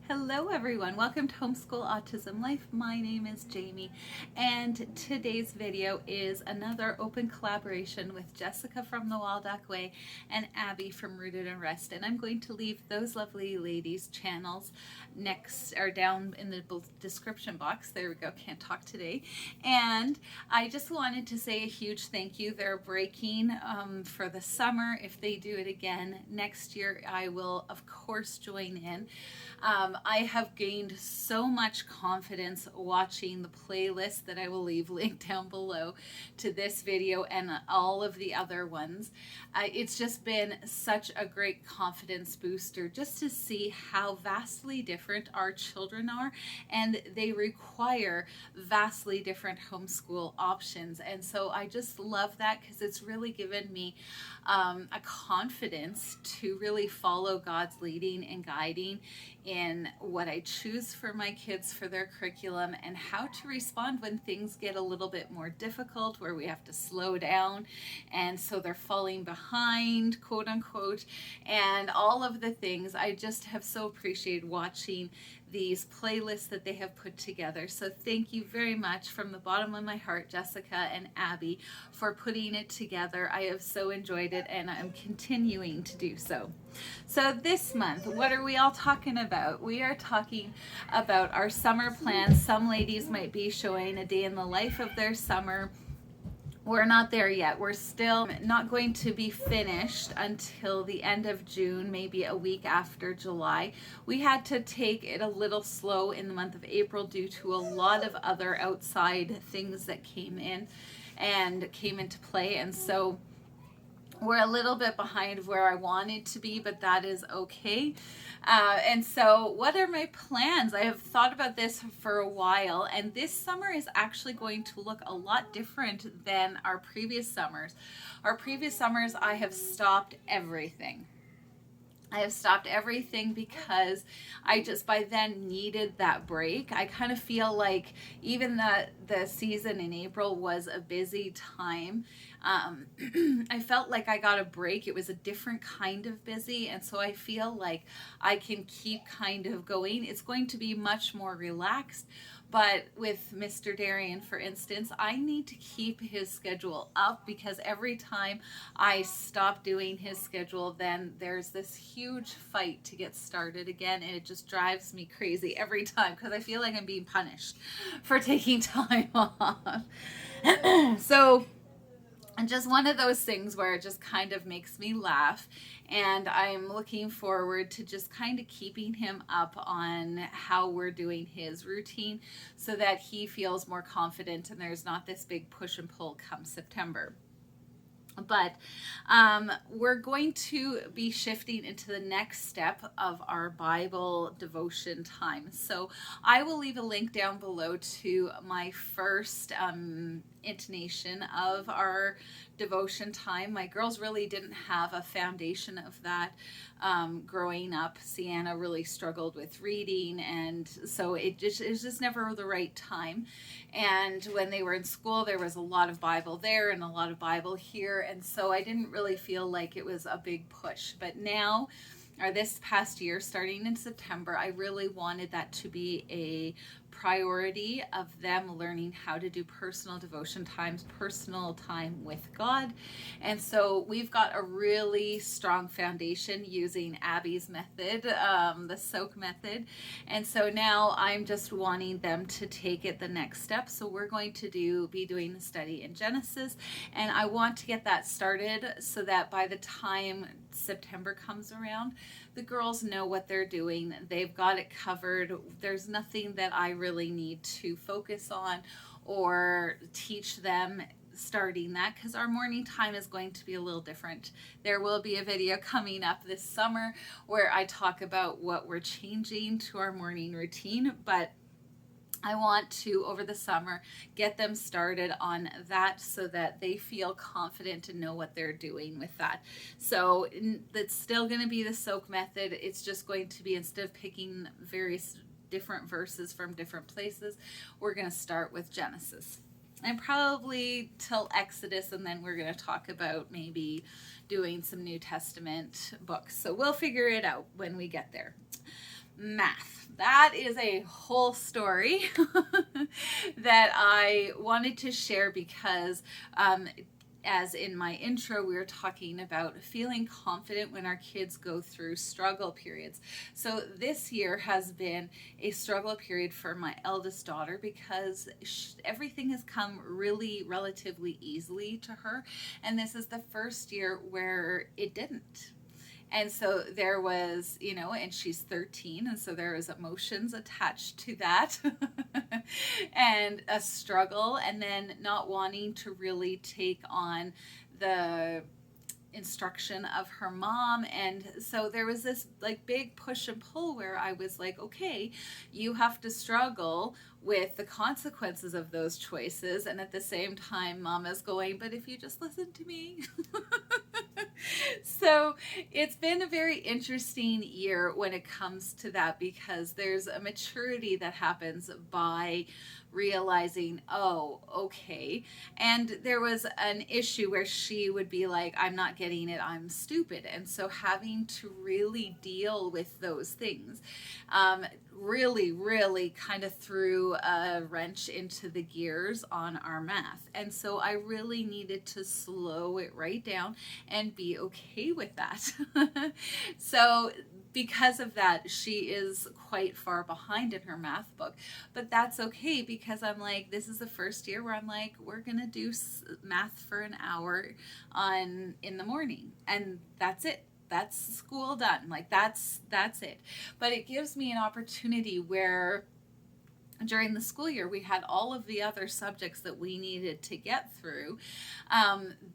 Hello everyone, welcome to Homeschool Autism Life. My name is Jamie and today's video is another open collaboration with Jessica from the Waldock Way and Abby from Rooted and Rest, and I'm going to leave those lovely ladies' channels next or down in the description box. There we go, can't talk today. And I just wanted to say a huge thank you. They're breaking for the summer. If they do it again next year, I will of course join in. I have gained so much confidence watching the playlist that I will leave linked down below to this video and all of the other ones. It's just been such a great confidence booster just to see how vastly different our children are, and they require vastly different homeschool options. And so I just love that because it's really given me a confidence to really follow God's leading and guiding in what I choose for my kids for their curriculum and how to respond when things get a little bit more difficult, where we have to slow down and so they're falling behind, quote unquote, and all of the things. I just have so appreciated watching these playlists that they have put together. So thank you very much from the bottom of my heart, Jessica and Abby, for putting it together. I have so enjoyed it and I'm continuing to do so. So this month, what are we all talking about? We are talking about our summer plans. Some ladies might be showing a day in the life of their summer. We're not there yet. We're still not going to be finished until the end of June, maybe a week after July. We had to take it a little slow in the month of April due to a lot of other outside things that came into play. And so we're a little bit behind where I wanted to be, but that is okay. And so what are my plans? I have thought about this for a while, and this summer is actually going to look a lot different than our previous summers. Our previous summers, I have stopped everything. I have stopped everything because I just by then needed that break. I kind of feel like even the season in April was a busy time. I felt like I got a break. It was a different kind of busy, and so I feel like I can keep kind of going. It's going to be much more relaxed. But with Mr. Darian, for instance, I need to keep his schedule up because every time I stop doing his schedule, then there's this huge fight to get started again, and it just drives me crazy every time because I feel like I'm being punished for taking time off. So and just one of those things where it just kind of makes me laugh, and I'm looking forward to just kind of keeping him up on how we're doing his routine so that he feels more confident and there's not this big push and pull come September. But we're going to be shifting into the next step of our Bible devotion time. So I will leave a link down below to my first intonation of our devotion time. My girls really didn't have a foundation of that growing up. Ceana really struggled with reading, and so it was just never the right time. And when they were in school, there was a lot of Bible there and a lot of Bible here, and so I didn't really feel like it was a big push. But now, or this past year, starting in September, I really wanted that to be a priority of them learning how to do personal devotion times, personal time with God. And so we've got a really strong foundation using Abby's method, the soak method. And so now I'm just wanting them to take it the next step. So we're going to be doing the study in Genesis, and I want to get that started so that by the time September comes around, the girls know what they're doing. They've got it covered. There's nothing that I really need to focus on or teach them starting that, because our morning time is going to be a little different. There will be a video coming up this summer where I talk about what we're changing to our morning routine, but I want to, over the summer, get them started on that so that they feel confident and know what they're doing with that. So it's still going to be the soak method. It's just going to be, instead of picking various different verses from different places, we're going to start with Genesis. And probably till Exodus, and then we're going to talk about maybe doing some New Testament books. So we'll figure it out when we get there. Math. That is a whole story that I wanted to share because as in my intro, we were talking about feeling confident when our kids go through struggle periods. So this year has been a struggle period for my eldest daughter because everything has come really relatively easily to her. And this is the first year where it didn't. And so there was, and she's 13, and so there was emotions attached to that and a struggle, and then not wanting to really take on the instruction of her mom. And so there was this like big push and pull where I was like, okay, you have to struggle with the consequences of those choices, and at the same time mama's going, but if you just listen to me. So it's been a very interesting year when it comes to that, because there's a maturity that happens by realizing, oh, okay. And there was an issue where she would be like, I'm not getting it, I'm stupid. And so having to really deal with those things really kind of threw a wrench into the gears on our math. And so I really needed to slow it right down and be okay with that. So because of that, she is quite far behind in her math book, but that's okay, because I'm like, this is the first year where I'm like, we're gonna do math for an hour in the morning, and that's it. That's school done. Like that's it. But it gives me an opportunity where during the school year, we had all of the other subjects that we needed to get through.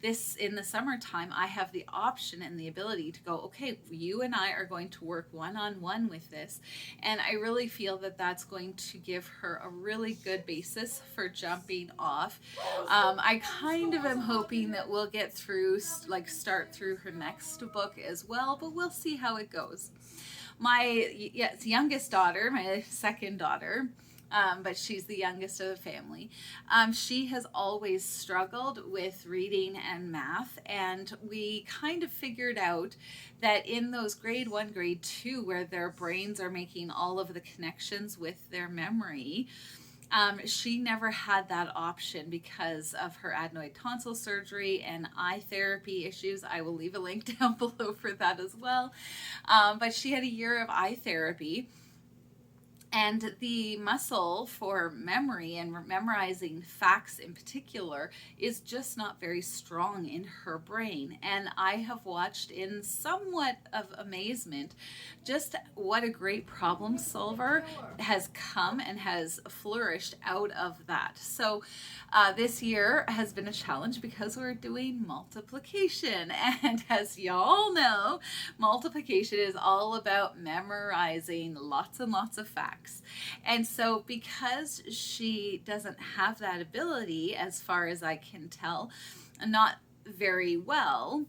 This in the summertime, I have the option and the ability to go, okay, you and I are going to work one-on-one with this. And I really feel that that's going to give her a really good basis for jumping off. I kind of am hoping that we'll get through, like start through her next book as well, but we'll see how it goes. My youngest daughter, my second daughter, but she's the youngest of the family. She has always struggled with reading and math, and we kind of figured out that in those grade 1, grade 2, where their brains are making all of the connections with their memory, she never had that option because of her adenoid tonsil surgery and eye therapy issues. I will leave a link down below for that as well. But she had a year of eye therapy. And the muscle for memory and memorizing facts in particular is just not very strong in her brain. And I have watched in somewhat of amazement just what a great problem solver has come and has flourished out of that. So this year has been a challenge because we're doing multiplication. And as y'all know, multiplication is all about memorizing lots and lots of facts. And so because she doesn't have that ability, as far as I can tell, not very well,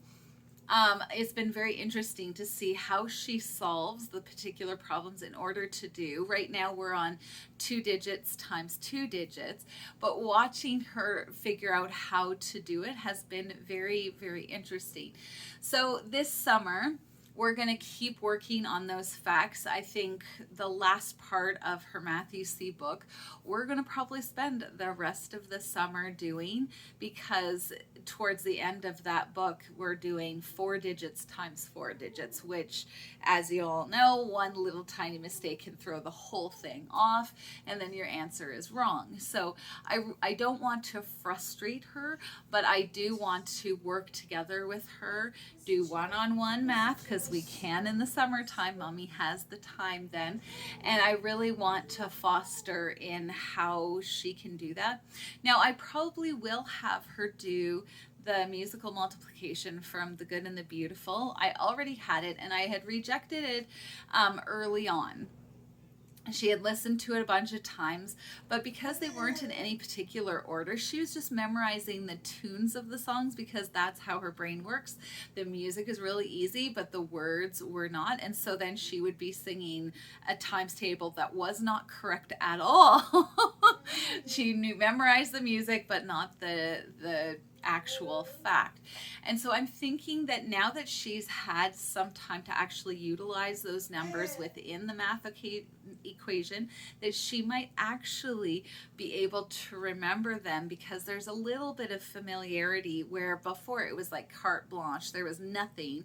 it's been very interesting to see how she solves the particular problems in order to do. Right now we're on 2 digits times 2 digits, but watching her figure out how to do it has been very, very interesting. So this summer, we're going to keep working on those facts. I think the last part of her Math You See book, we're going to probably spend the rest of the summer doing, because towards the end of that book, we're doing 4 digits times 4 digits, which, as you all know, one little tiny mistake can throw the whole thing off, and then your answer is wrong. So I don't want to frustrate her, but I do want to work together with her, do one-on-one math, because we can in the summertime. Mommy has the time then, and I really want to foster in how she can do that. Now, I probably will have her do the musical multiplication from The Good and the Beautiful. I already had it, and I had rejected it early on. She had listened to it a bunch of times, but because they weren't in any particular order, she was just memorizing the tunes of the songs, because that's how her brain works. The music is really easy, but the words were not. And so then she would be singing a times table that was not correct at all. She memorized the music, but not the actual fact. And so I'm thinking that now that she's had some time to actually utilize those numbers within the math equation, that she might actually be able to remember them, because there's a little bit of familiarity where before it was like carte blanche, there was nothing,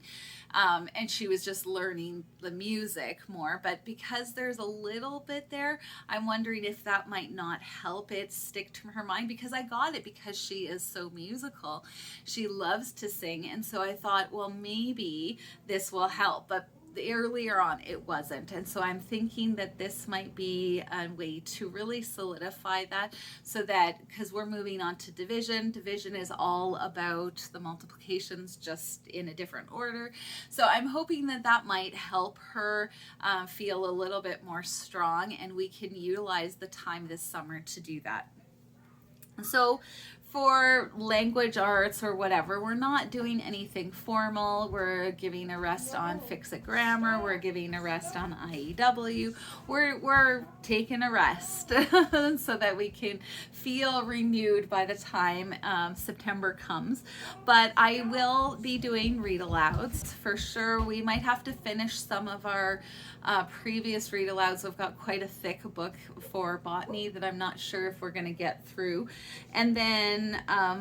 and she was just learning the music more. But because there's a little bit there, I'm wondering if that might not help it stick to her mind, because I got it because she is so musical. She loves to sing, and so I thought, well, maybe this will help. But earlier on it wasn't, and so I'm thinking that this might be a way to really solidify that, so that, because we're moving on to division is all about the multiplications, just in a different order. So I'm hoping that that might help her feel a little bit more strong, and we can utilize the time this summer to do that. So for language arts or whatever, we're not doing anything formal. We're giving a rest on Fix-It Grammar. We're giving a rest on IEW. We're taking a rest so that we can feel renewed by the time September comes. But I will be doing read alouds for sure. We might have to finish some of our previous read alouds. We've got quite a thick book for botany that I'm not sure if we're going to get through. And then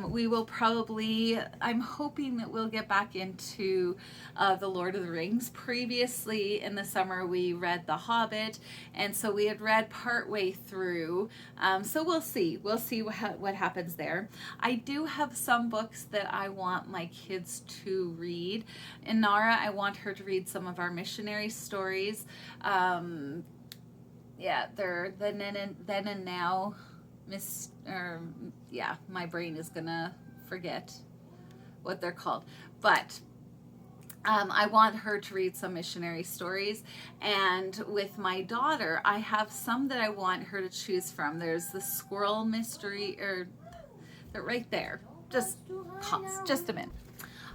we will probably, I'm hoping that we'll get back into the Lord of the Rings. Previously in the summer we read The Hobbit, and so we had read partway through. So we'll see what happens there. I do have some books that I want my kids to read. Inara, I want her to read some of our missionary stories. Yeah, they're the then and now. My brain is gonna forget what they're called, but I want her to read some missionary stories. And with my daughter, I have some that I want her to choose from. There's the squirrel mystery, or they're right there. Just a minute.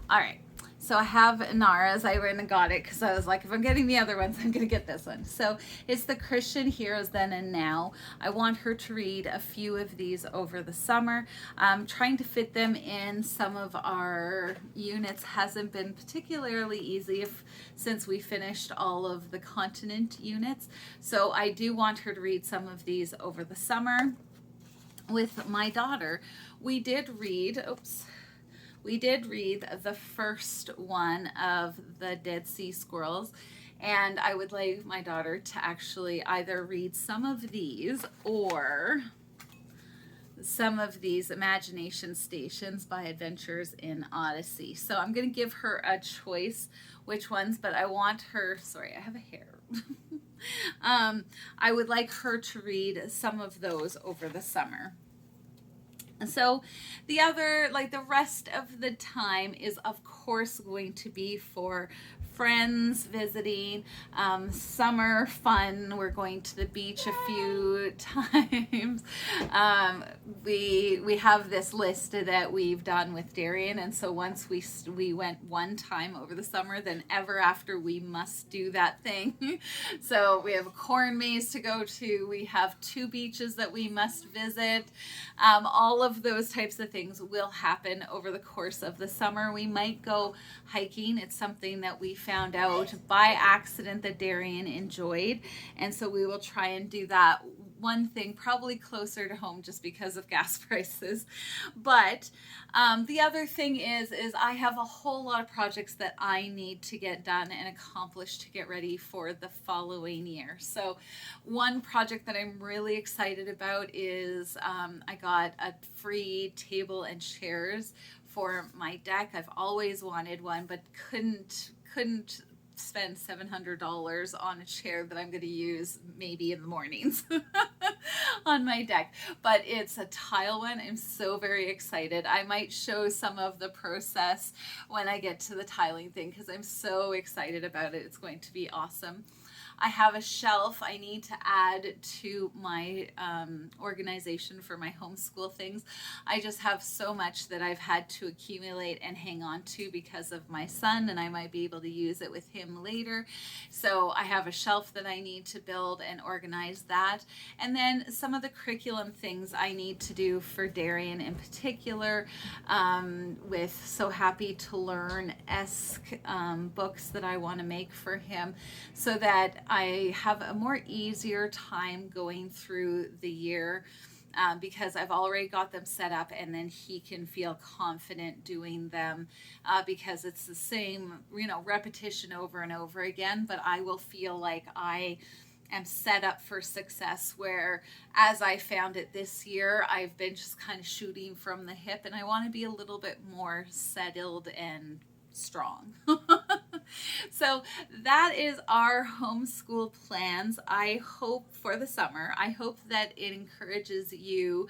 All right. So I have Inara's. I went and got it because I was like, if I'm getting the other ones, I'm going to get this one. So it's the Christian Heroes Then and Now. I want her to read a few of these over the summer. Trying to fit them in some of our units hasn't been particularly easy since we finished all of the continent units. So I do want her to read some of these over the summer. With my daughter, we did read the first one of the Dead Sea Squirrels, and I would like my daughter to actually either read some of these or some of these Imagination Stations by Adventures in Odyssey. So I'm going to give her a choice which ones, but I want her, sorry, I have a hair. I would like her to read some of those over the summer. So the other, like the rest of the time is of course going to be for friends visiting, summer fun. We're going to the beach a few times. We have this list that we've done with Darian, and so once we went one time over the summer, then ever after we must do that thing. So we have a corn maze to go to. We have 2 beaches that we must visit. All of those types of things will happen over the course of the summer. We might go hiking. It's something that we found out by accident that Darian enjoyed, and so we will try and do that. One thing probably closer to home just because of gas prices, but the other thing is I have a whole lot of projects that I need to get done and accomplished to get ready for the following year. So one project that I'm really excited about is I got a free table and chairs for my deck. I've always wanted one, but couldn't spend $700 on a chair that I'm going to use maybe in the mornings on my deck. But it's a tile one. I'm so very excited. I might show some of the process when I get to the tiling thing because I'm so excited about it. It's going to be awesome. I have a shelf I need to add to my organization for my homeschool things. I just have so much that I've had to accumulate and hang on to because of my son, and I might be able to use it with him later. So I have a shelf that I need to build and organize that. And then some of the curriculum things I need to do for Darian in particular, with So Happy to Learn-esque books that I want to make for him, so that I have a more easier time going through the year. Because I've already got them set up, and then he can feel confident doing them, because it's the same, repetition over and over again, but I will feel like I am set up for success, where as I found it this year, I've been just kind of shooting from the hip, and I want to be a little bit more settled and strong. So that is our homeschool plans. I hope for the summer, I hope that it encourages you,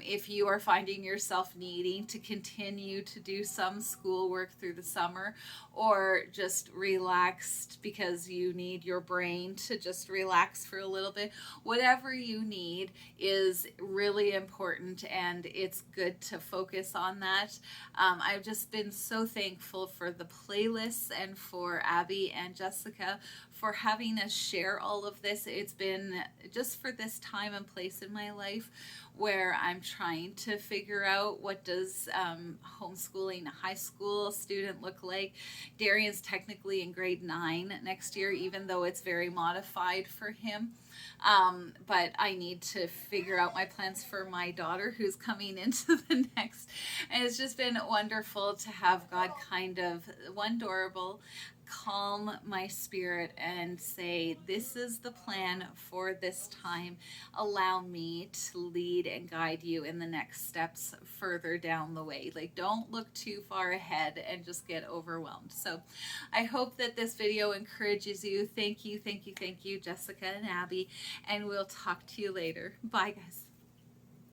if you are finding yourself needing to continue to do some schoolwork through the summer, or just relaxed because you need your brain to just relax for a little bit. Whatever you need is really important, and it's good to focus on that. I've just been so thankful for the playlists and for Abby and Jessica for having us share all of this. It's been just for this time and place in my life where I'm trying to figure out, what does homeschooling a high school student look like. Darian's technically in grade 9 next year, even though it's very modified for him. But I need to figure out my plans for my daughter, who's coming into the next. And it's just been wonderful to have God kind of, one, adorable, calm my spirit and say, this is the plan for this time. Allow me to lead and guide you in the next steps further down the way. Like, don't look too far ahead and just get overwhelmed. So I hope that this video encourages you. Thank you, Jessica and Abby, and we'll talk to you later. Bye, guys.